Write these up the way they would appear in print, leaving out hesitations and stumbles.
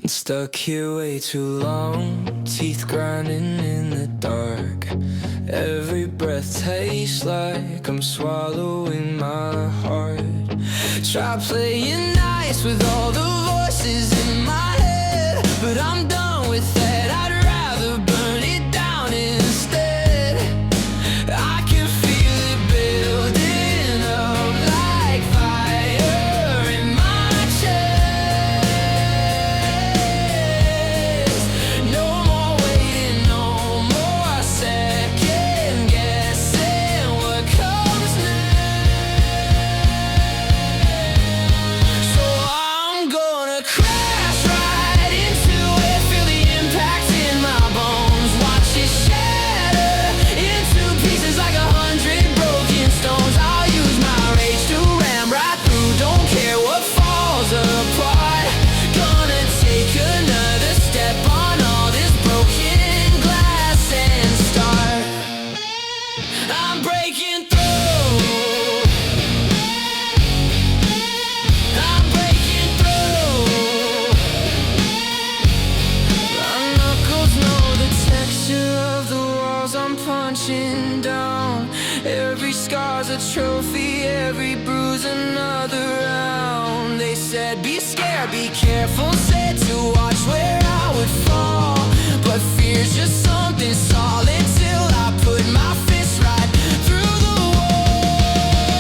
Stuck here way too long, teeth grinding in the dark. Every breath tastes like I'm swallowing my heart. Try playing nice with all the voices in my head, but I'm done with that. I'd rather burn it down instead. I can feel it building up like fire in my chest. No more waiting, no more second guessing what comes next. So I'm gonna crash right into it, feel the impact in my bones, watch it shatter into pieces like 100 broken stones. I'll use my rage to ram right through, don't care what falls apart. Gonna take another step on all this broken glass and start. I'm breaking through. I'm breaking through. My knuckles know the texture of the walls I'm punching down. Every scar's a trophy, every bruise another round. They said be scared, be careful, said to watch where I would fall. But fear's just something solid till I put my fist right through the wall.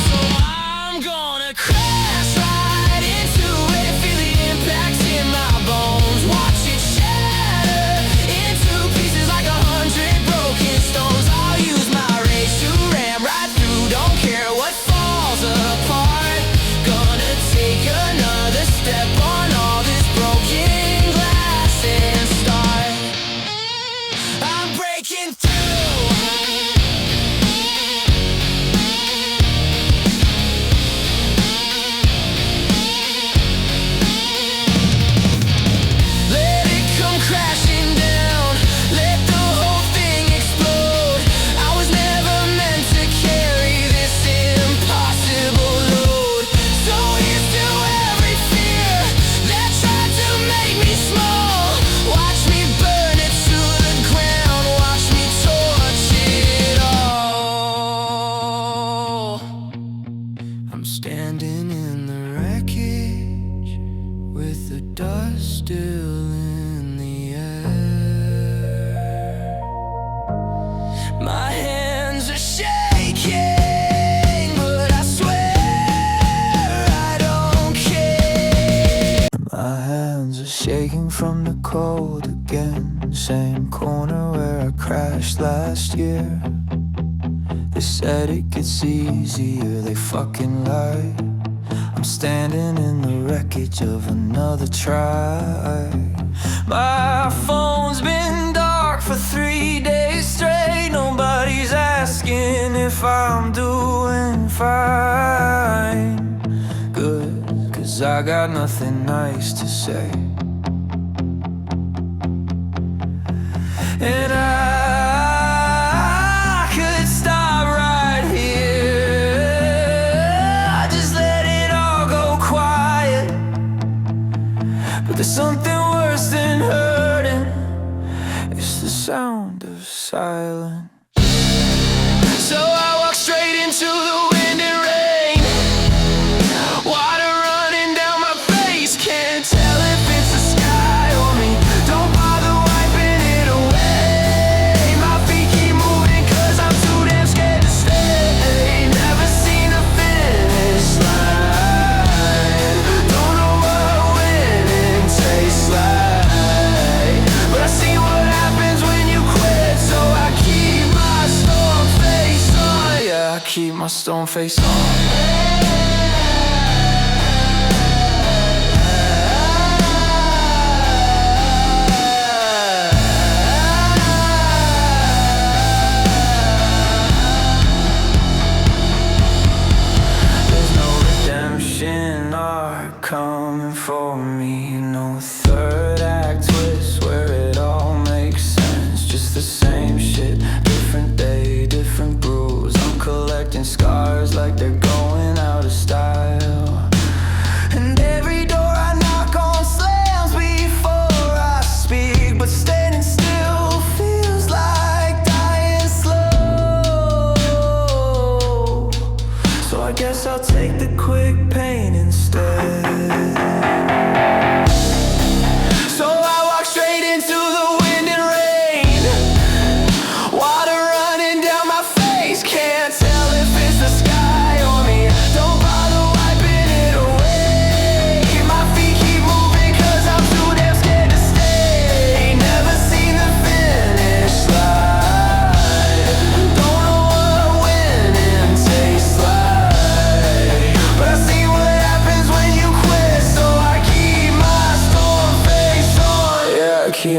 So I'm gonna crash right into it, feel the impact in my bones, watch it shatter into pieces like 100 broken stones. I'll use my rage to ram right through, don't care what falls apart. Gonna take another step on all this broken glass and start. I'm breaking through. Let it come crashing down, let the whole thing explode. I was never meant to carry this impossible load. So here's to every fear that tried to make me small. Watch me burn it to the ground, watch me torch it all. I'm standing in the wreckage with the dust still in the air. My hands are shaking, but I swear I don't care. My hands are shaking from the cold again. Same corner where I crashed last year. They said it gets easier, they fucking lied. I'm standing in the wreckage of another try. My phone's been dark for 3 days straight. Nobody's asking if I'm doing fine. Good, 'cause I got nothing nice to say. And I could stop right here, just let it all go quiet. But there's something worse than hurting, it's the sound of silence. So I walk straight into the wind and rain, water running down my face. Can't tell if it's the sky or me, don't bother wiping it away. My feet keep moving 'cause I'm too damn scared to stay. Never seen a finish line, don't know what winning tastes like. But I see what happens when you quit, so I keep my stone face on. Yeah, I keep my stone face on. There's no redemption arc coming for me, no third act twist where it all makes sense. Just the same shit, different day, different bruise. I'm collecting scars like they're going out of style. And every door I knock on slays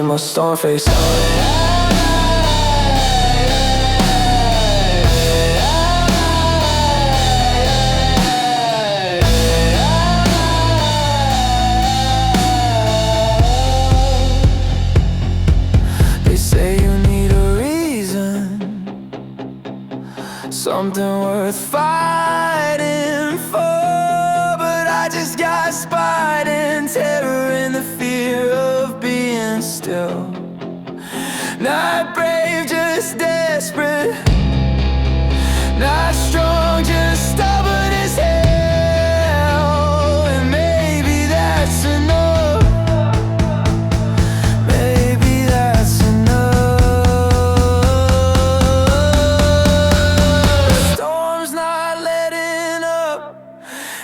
my storm face. They say you need a reason, something worth fighting for, but I just got spite and terror in the fear of being still. Not brave, just desperate. Not strong, just stubborn as hell. And maybe that's enough. Maybe that's enough. The storm's not letting up,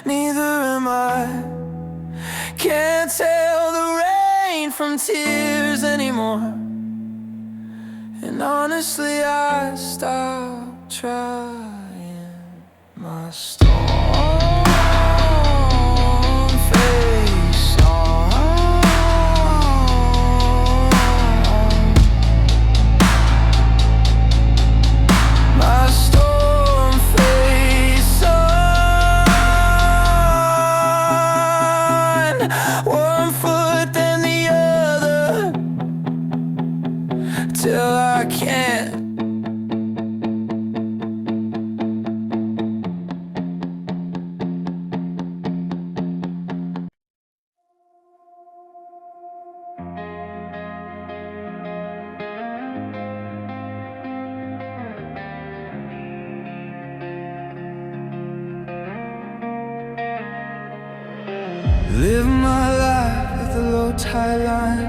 neither am I. Can't tell the rain from tears anymore. And honestly, I stopped trying. My storm face on. My storm face on. One foot then the other, till I can't. Live my life at the low tide line,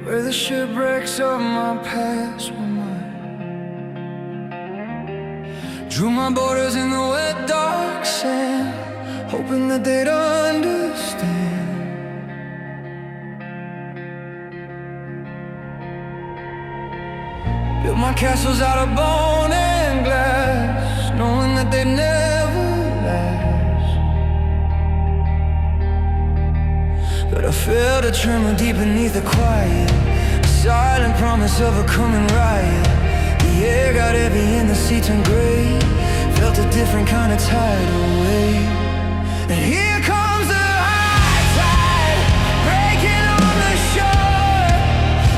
where the shipwrecks of my past were mine. Drew my borders in the wet dark sand, hoping that they'd understand. Built my castles out of bone and glass, knowing that they'd never last. But I felt a tremor deep beneath the quiet, a silent promise of a coming riot. The air got heavy and the sea turned gray, felt a different kind of tidal wave. And here comes the high tide, breaking on the shore.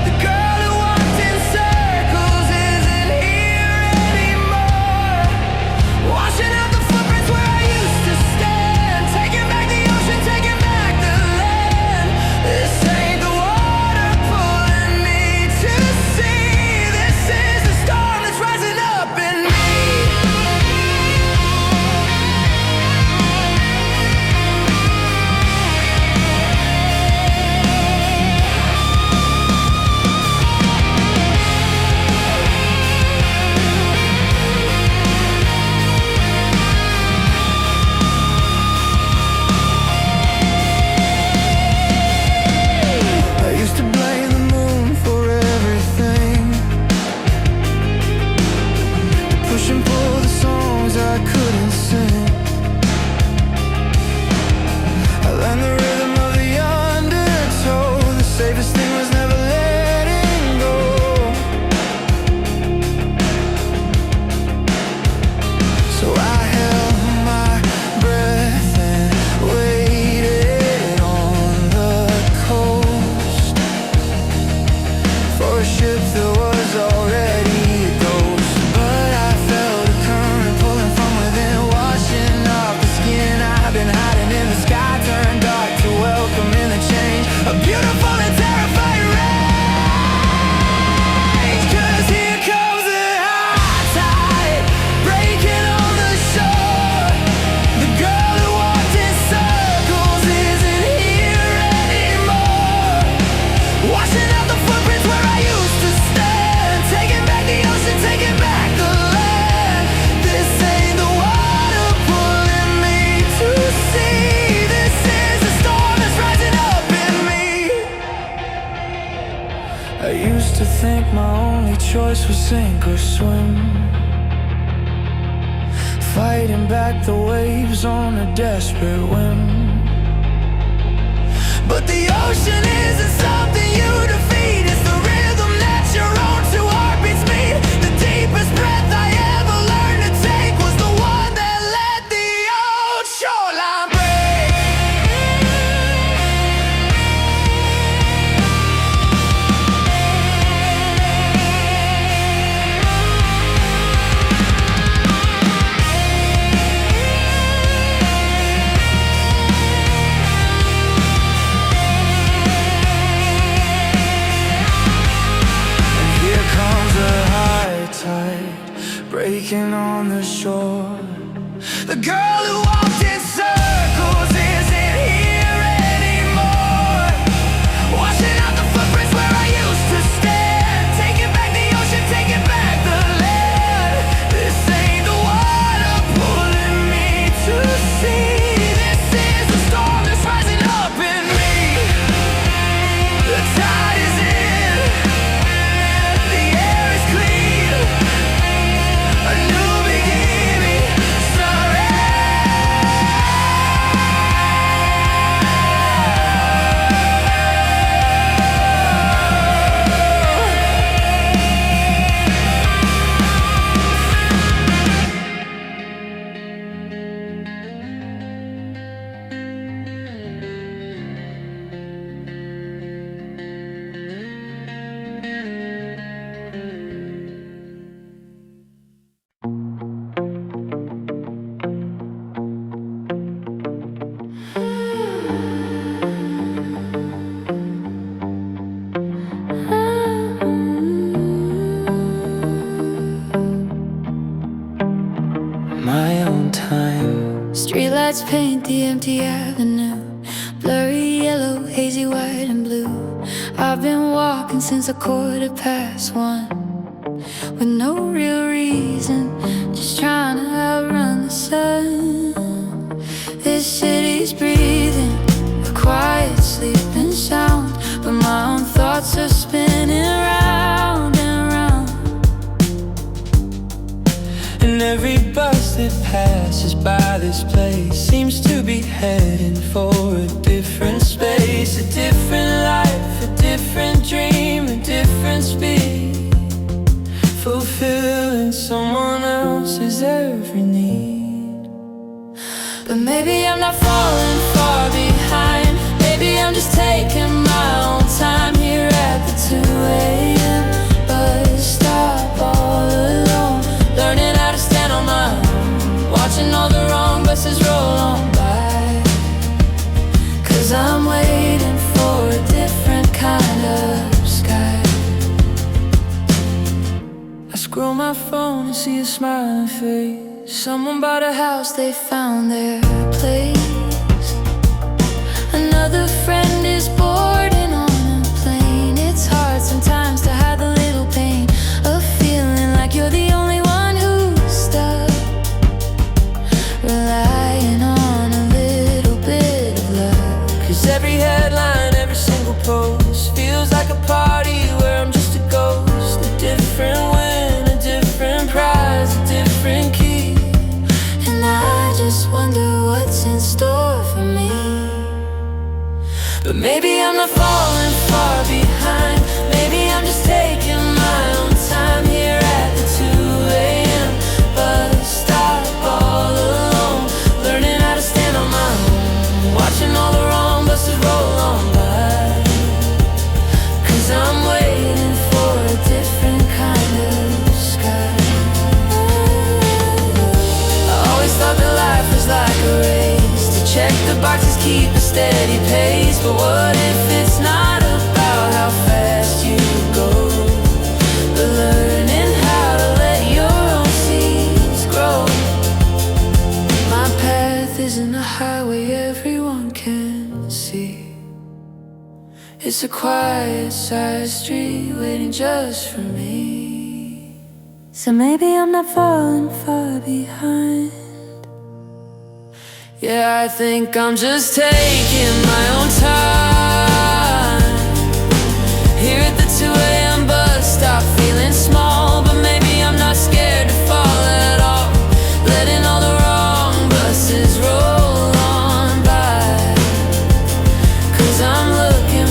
The girl who walked in circles isn't here anymore, washing out the footprints where I used to stand, taking back the ocean, taking back the land. This ain't the water pulling me to sea. This is the storm that's rising up in me. I used to blame the moon for everything, to push and pull the songs I couldn't sing. I learned the rhythm of the undertow. The safest thing was never letting go. So I held my breath and waited on the coast for a ship that was already a ghost. But I felt a current pulling from within, washing off the skin I've been hiding in. The sky turned dark to welcome in the change, a beautiful and terrifying rage. 'Cause here comes the high tide, breaking on the shore. The girl who walked in circles isn't here anymore, washing out the footprints where I used to stand, taking back the ocean, taking back the land. This ain't the water pulling me to sea. This is the storm that's rising up in me. I used to think my only choice was sink or swim, fighting back the waves on a desperate whim. But the Emotion isn't something you defeat. It's the rhythm that your own two heartbeats meet. The deepest breath I ever learned to take was the one that let the old shoreline break. Here comes a high tide breaking on the shore. The girl who walked in circles isn't here anymore. Washing out the footprints where I used to stand. Taking back the ocean, taking back the land. This ain't the water pulling me to sea. This is the storm that's rising up in me. The tide is in, the air is clean. A new beginning, my own time. Streetlights paint the empty avenue, blurry yellow, hazy white and blue. I've been walking since 1:15, with no real reason, just trying to outrun the sun. This city's breathing a quiet, sleeping sound, but my own thoughts are spinning round and round. And every bus that passes by this place seems to be heading for a different space, a different life, a different dream, a different speed, fulfilling someone else's every need. But maybe I'm not falling far behind. Maybe I'm just taking my own time here at the 2 a.m. bus stop, all alone, learning how to stand on my own, watching all the wrong buses roll on by. 'Cause I'm waiting for a different kind of sky. I scroll my phone and see a smiling face. Someone bought a house, they found their place. Another friend is boarding on a plane. It's hard sometimes to hide the little pain of feeling like you're the only one who's stuck, relying on a little bit of luck. 'Cause every headline, every single post feels like a party where I'm just a ghost. A different win, a different prize, a different key. And I just wonder what's in store for me. But maybe I'm not falling far behind. Maybe I'm just taking my own time here at the 2 a.m. bus stop, all alone, learning how to stand on my own, watching all the wrong buses roll on by. 'Cause I'm waiting for a different kind of sky. I always thought that life was like a race, to check the boxes, keep a steady pace. But what if it's not about how fast you go, but learning how to let your own seeds grow? My path isn't a highway everyone can see. It's a quiet side street waiting just for me. So maybe I'm not falling far behind. Yeah, I think I'm just taking my own time here at the 2 a.m. bus stop, feeling small, but maybe I'm not scared to fall at all, letting all the wrong buses roll on by. 'Cause I'm looking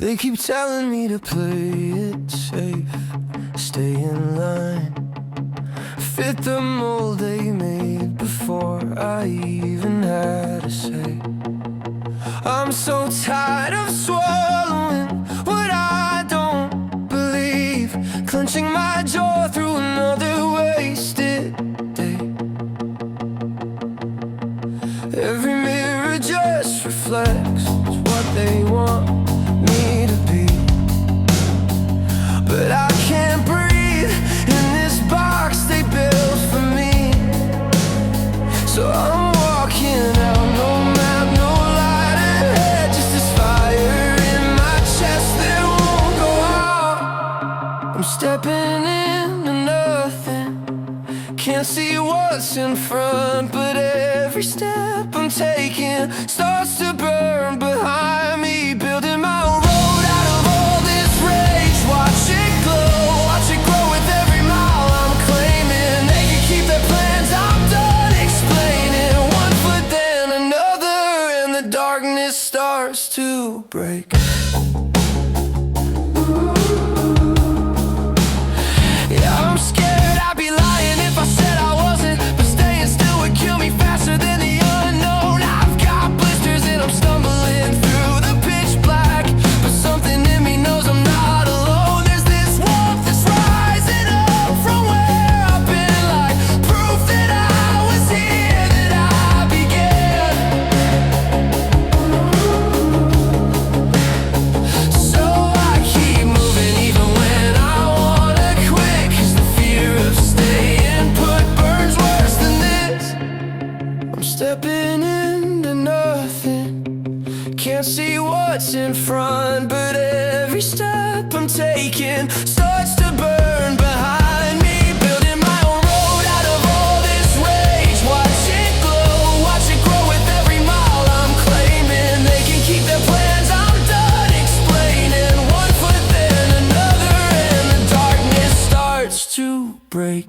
They keep telling me to play it safe, stay in line, fit the mold they made before I even had a say. I'm so tired of swallowing what I don't believe, clenching my jaw through another wasted day. Every mirror just reflects what they want me to be, but I can't breathe in this box they built for me. So I'm walking out, no map, no light ahead, just this fire in my chest that won't go out. I'm stepping into nothing, can't see what's in front, but every step I'm taking starts to burn behind me, building my own road out of all this rage. Watch it glow, watch it grow with every mile I'm claiming. They can keep their plans, I'm done explaining. One foot then another, and the darkness starts to break. Yeah, I'm scared I'd be lying if I said I wasn't, but staying still would kill me faster than the unknown. I've got blisters and I'm stumbling through the pitch black, but something in me knows I'm not alone. There's this warmth that's rising up from where I've been, like proof that I was here, that I began. So I keep moving even when I wanna quit, 'cause the fear of staying put burns worse than this. I'm stepping into nothing, can't see what's in front, but every step I'm taking starts to burn behind me, building my own road out of all this rage. Watch it glow, watch it grow with every mile I'm claiming. They can keep their plans, I'm done explaining. One foot then another, and the darkness starts to break.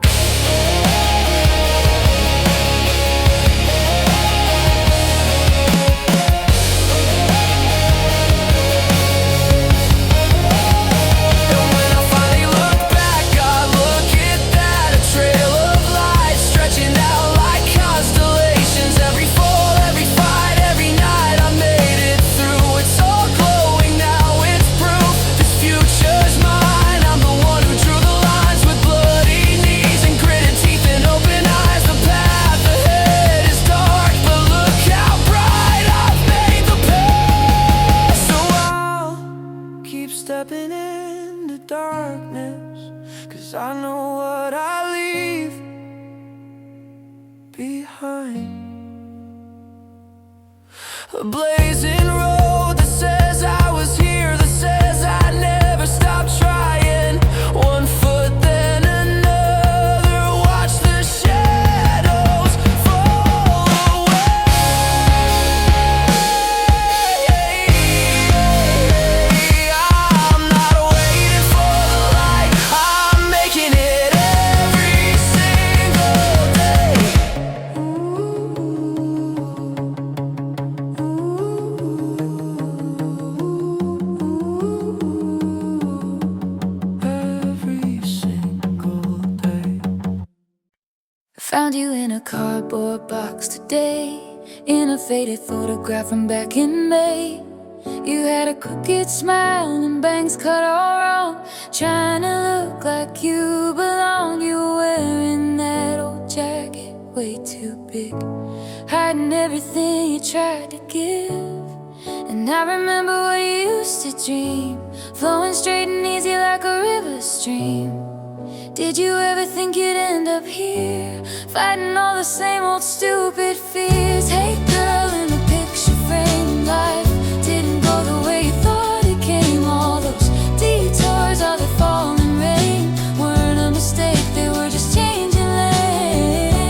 And when I finally look back, I look at that, a trail of light stretching out like constellations. Every fall, every fight, every night I made it through. It's all glowing now, it's proof this future's mine. I'm the one who drew the lines with bloody knees and gritted teeth and open eyes. The path ahead is dark, but look how bright I've made the path. So I'll keep stepping into darkness, 'cause I know what I leave behind. A blazing road that says I was here, that says I'd never stop trying. One foot then another, watch the shadows fall away. I'm not waiting for the light, I'm making it every single day. Every single day. Found you in a cardboard box today, in a faded photograph from back in May. You had a crooked smile and bangs cut all wrong, trying to look like you belong. You were wearing that old jacket way too big, hiding everything you tried to give. And I remember what you used to dream, flowing straight and easy like a river stream. Did you ever think you'd end up here, fighting all the same old stupid fears? Hey girl in the picture frame, life didn't go the way you thought it came. All those detours, all the falling rain, weren't a mistake, they were just changing lanes.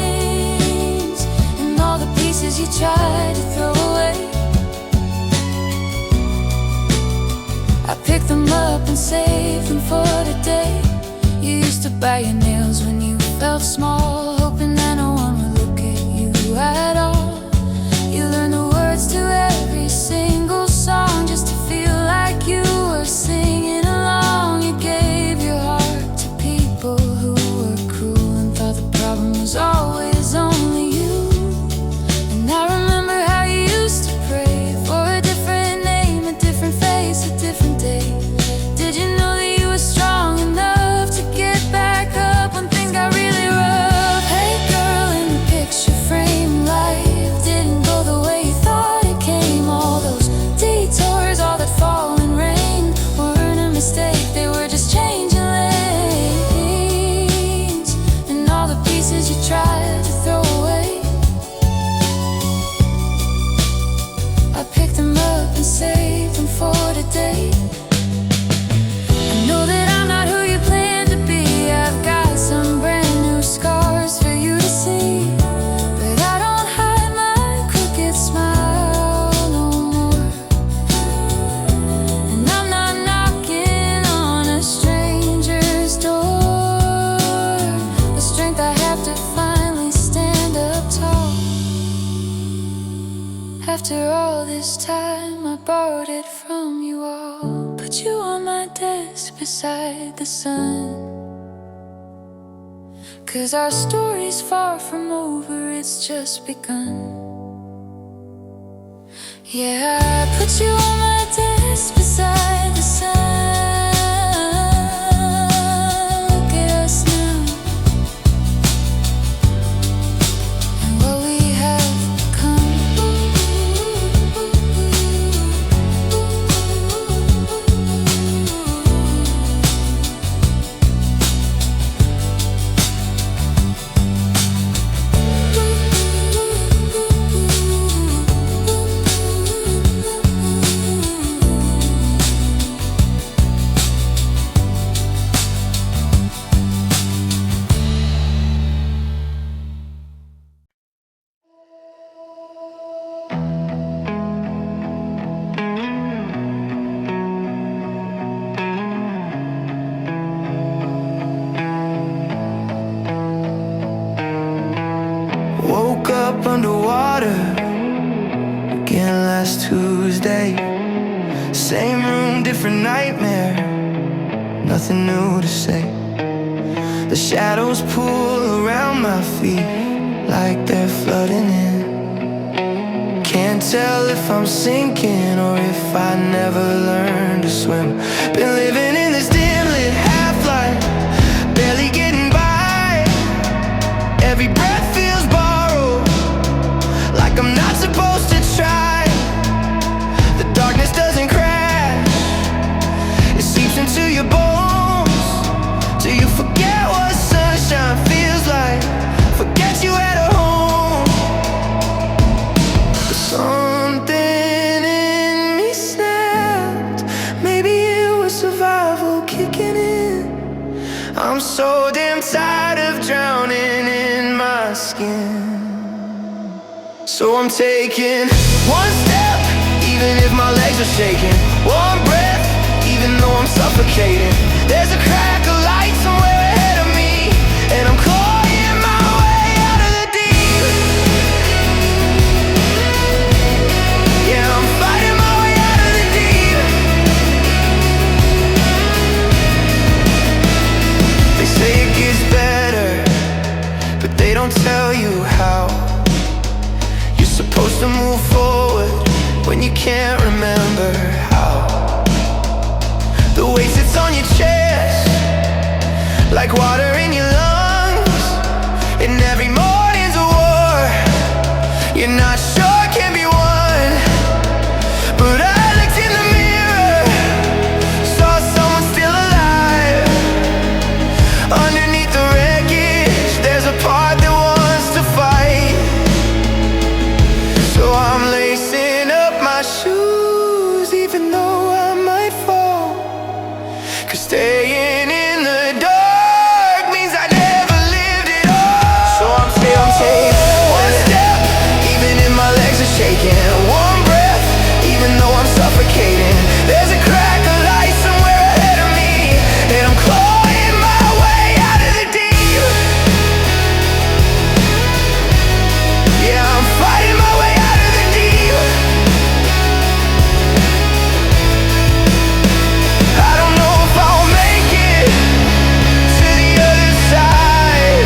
And all the pieces you tried to throw away, I picked them up and saved them for today. You used to bite your nails when you felt small, hoping that no one would look at you at all. After all this time, I borrowed it from you all. Put you on my desk beside the sun. 'Cause our story's far from over, it's just begun. Yeah, I put you on my desk beside the sun. Look at us now, and what we have become. Woke up underwater again last Tuesday. Same room, different nightmare, nothing new to say. The shadows pull around my feet like they're flooding in. Can't tell if I'm sinking or if I never learned to swim. Been living in this dim lit half-life, barely getting by. Every breath feels borrowed, like I'm not supposed to try. The darkness doesn't crash, it seeps into your bones, till you forget what sunshine feels like, forget you had a home. But something in me snapped, maybe it was survival kicking in. I'm so damn tired of drowning in my skin. So I'm taking one step, even if my legs are shaking. One breath, even though I'm suffocating. There's a crack of light somewhere ahead of me, and I'm clawing my way out of the deep. Yeah, I'm fighting my way out of the deep. They say it gets better, but they don't tell you how. You're supposed to move forward when you can't remember how. The weight sits on your chest like water in your lungs, and every morning's a war you're not sure can be won. But I looked in the mirror, saw someone still alive. Underneath the wreckage, there's a part that wants to fight. So I'm lacing up my shoes, even though I might fall. 'Cause staying in the dark means I never lived it all. So I'm taking one step, even if my legs are shaking. One breath, even though I'm suffocating. There's a crack of light somewhere ahead of me, and I'm clawing my way out of the deep. Yeah, I'm fighting my way out of the deep. I don't know if I'll make it to the other side.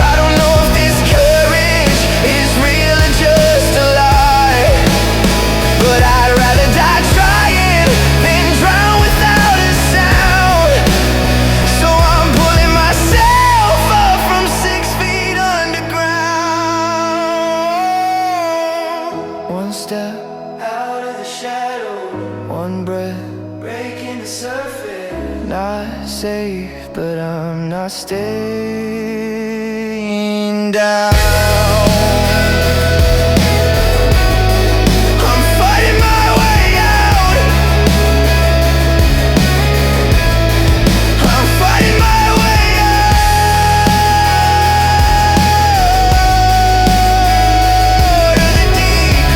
I don't know if this courage is real or just a lie. But I'd rather die trying than drown without a sound. So I'm pulling myself up from 6 feet underground. One step out of the shadow, one breath breaking the surface. Not safe, but I'm not staying down. I'm fighting my way out. I'm fighting my way out of the deep.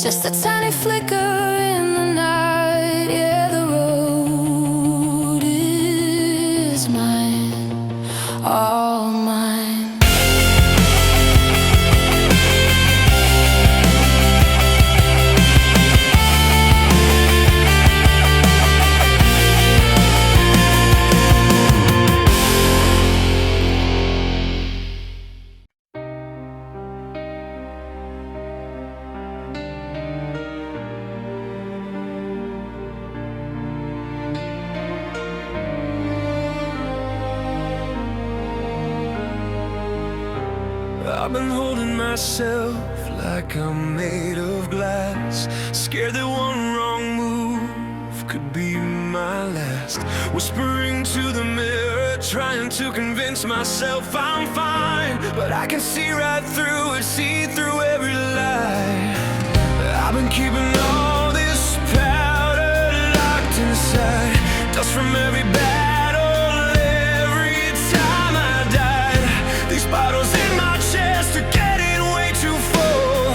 Just a tiny flicker in the night. Yeah, the road is mine, all mine. I've been holding myself like I'm made of glass, scared that one wrong move could be my last. Whispering to the mirror, trying to convince myself I'm fine, but I can see right through it, see through every lie. I've been keeping all this powder locked inside, dust from every battle, every time I died. These bottles in my chest are getting way too full.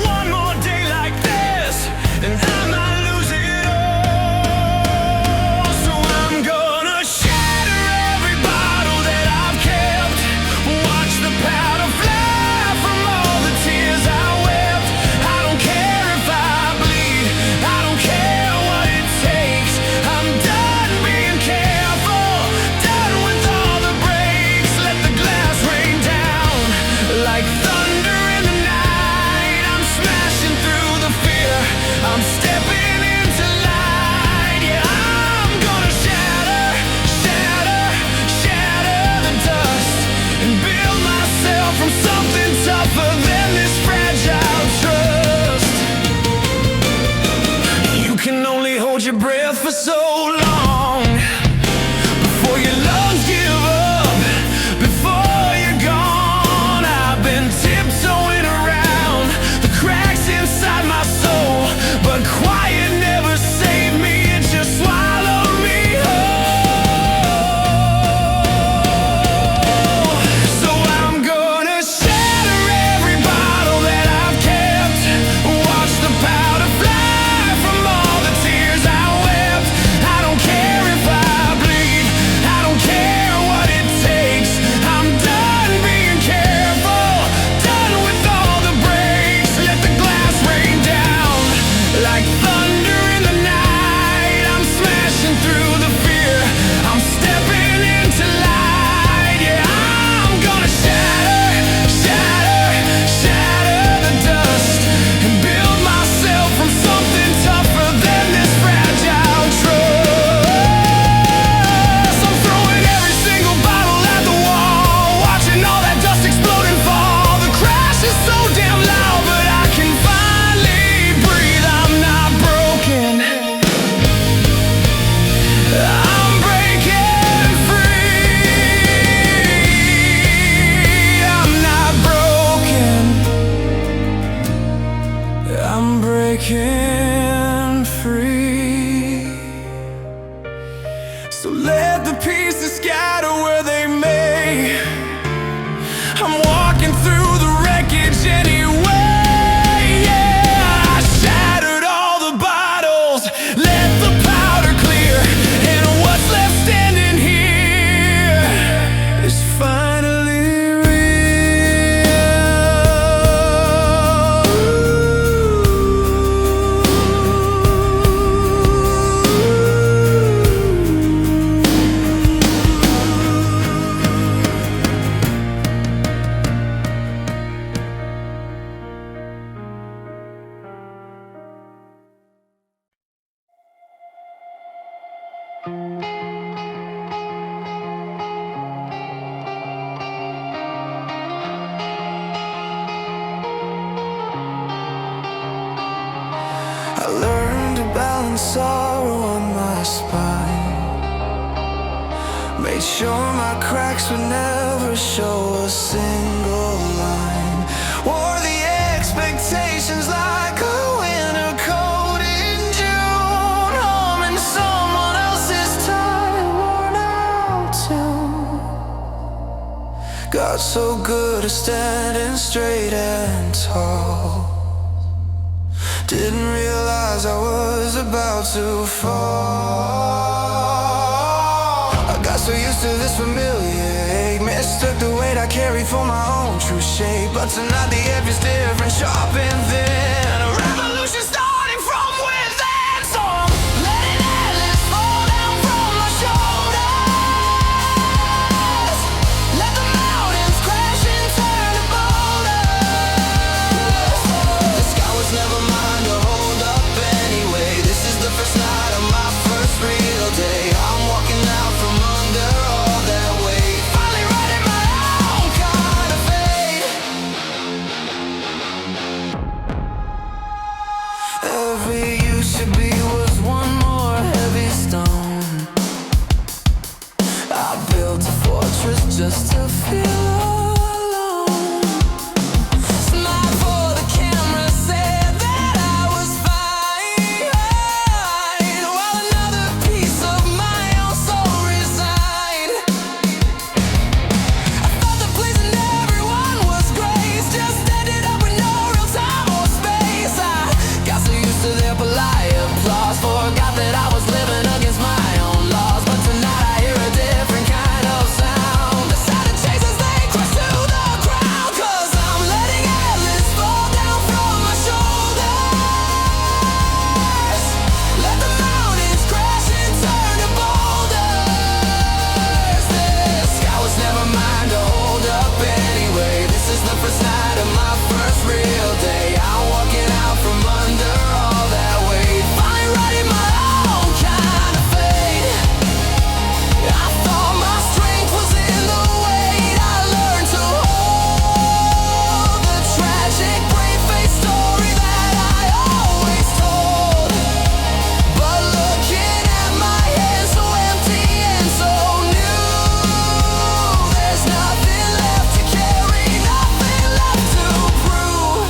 One more day like this and I might lose it all. So I'm gonna shatter every bottle that I've kept, watch the powder fly from all the tears I wept. I don't care if I bleed, I don't care what it takes. I'm done being careful, done with all the breaks. Let the glass rain down like thunder in the night. I'm smashing through the fear, I'm stepping into light. Yeah, I'm gonna shatter, shatter, shatter the dust and build myself from something tougher than this fragile trust. You can only hold your breath for so long before your lungs give up, before you're gone. I've been tiptoeing around the cracks inside my soul, but quiet never saved me, it just swallowed me whole. So I'm gonna shatter every bottle that I've kept, watch the powder fly from all the tears I wept. I don't care if I bleed, I don't care what it takes. I'm done being careful, done with all the breaks. Let the glass rain down like thunder in the night. I'm smashing through the fear, I'm stepping into light. Yeah, I'm gonna shatter, shatter, shatter the dust and build myself from something tougher than this fragile trust. I'm throwing every single bottle at the wall, watching all that dust explode and fall. The crash is so damn loud, but I can finally breathe. I'm not broken, I'm breaking free. I'm not broken, I'm breaking free. So let the pieces scatter where they may. I'm walking through the wreckage anyway. Yeah, I shattered all the bottles, let the powder clear, and what's left standing here is finally I learned to balance sorrow on my spine, made sure my cracks would never show a single line. Wore the expectations like a winter coat in June, home in someone else's tired, worn out tune. Got so good at standing straight and tall, Didn't realize I was about to fall. I got so used to this familiar ache, mistook the weight I carried for my own true shape. But tonight the air is different, sharp and thin. A revolution starting from within. So I'm letting endless fall down from my shoulders. Let the mountains crash and turn to boulders. The sky was never mine to hold up anyway. This is the first night of my first real day. I'm walking out from under all that weight, finally writing my own kind of fate. Every used to be was one more heavy stone. I built a fortress just to feel alone. Smile for the camera, said that I was fine, while another piece of my own soul resigned. I thought that pleasing everyone was grace, just ended up with no real time or space. I got so used to their polite applause, forgot that I was living against my own laws. But tonight I hear a different kind of sound. The sound of chases they crush to the ground. 'Cause I'm letting endless fall down from my shoulders. Let the mountains crash and turn to boulders. This sky was never mine to hold up anyway. This is the first night of my first real day. I'm walking out from under all that weight, finally writing my own kind of fate. I thought my strength was in the weight I learned to hold, the tragic brave-faced story that I always told. But looking at my hands so empty and so new, there's nothing left to carry, nothing left to prove.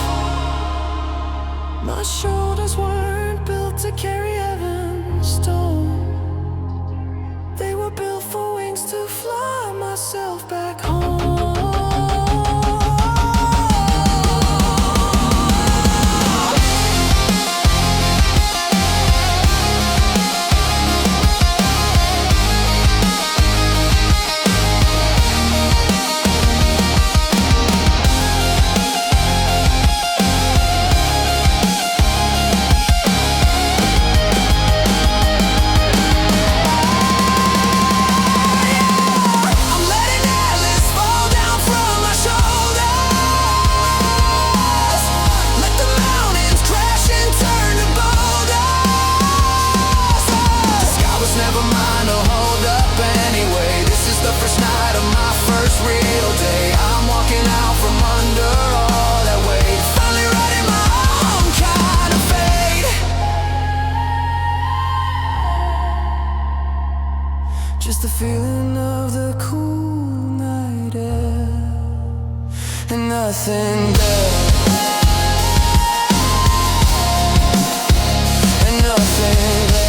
My shoulders weren't built to carry heaven's stone. They were built for wings to fly myself back home. I'm letting endless fall down from my shoulders. Let the mountains crash and turn to boulders. The sky was never mine to hold up anyway. This is the first night of my first real day. I'm walking out from under all that weight, finally writing my own kind of fate. Just the feeling of the cool night air, and nothing there, and nothing there.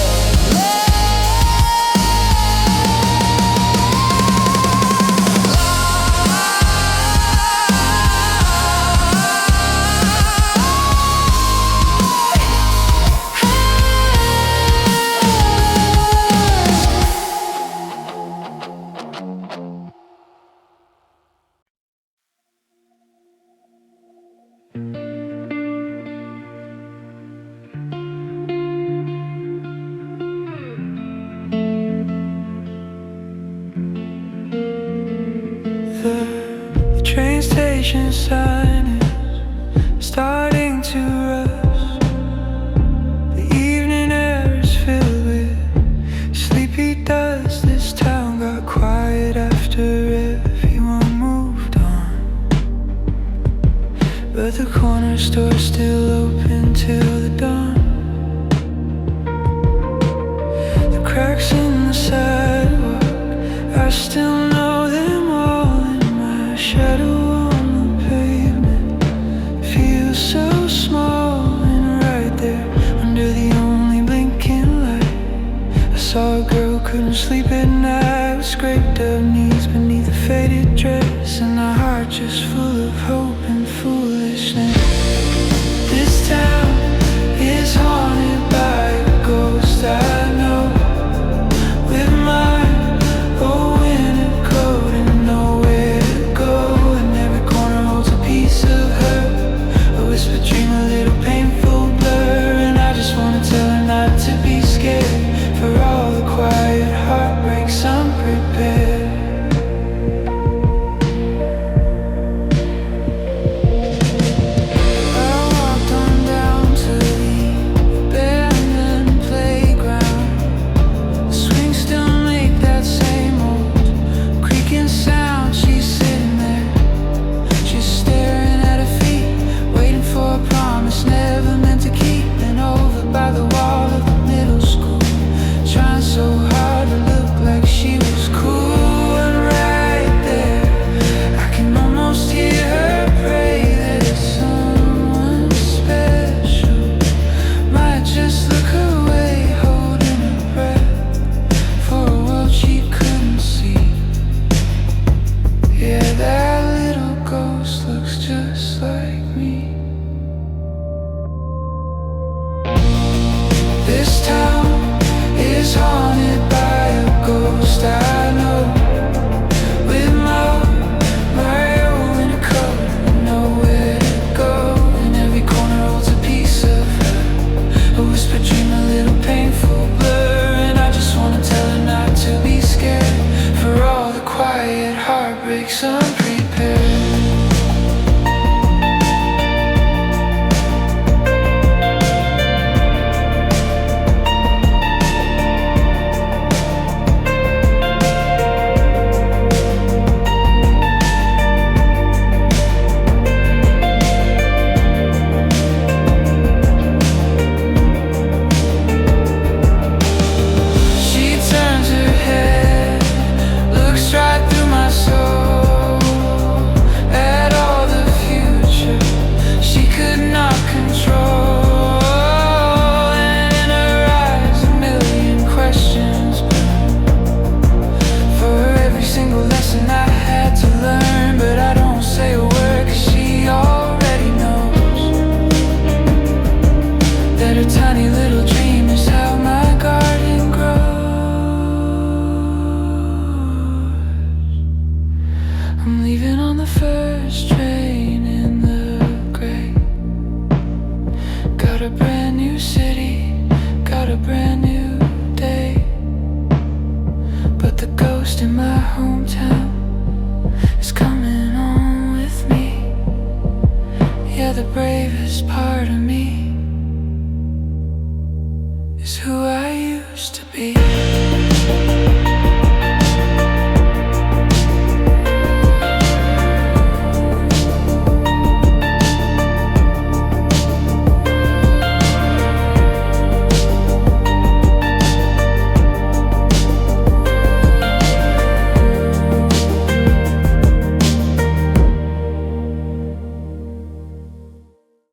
The train station sign is starting to rust. The evening air is filled with sleepy dust. This town got quiet after everyone moved on, but the corner store's still open till the dawn. The cracks in the sidewalk, I still know them all. In my shadow on the pavement, feels so small. And right there under the only blinking light, I saw a girl couldn't sleep at night, with scraped up knees beneath a faded dress, and a heart just full of hope and foolishness. This town swear the bravest part of me is who I used to be.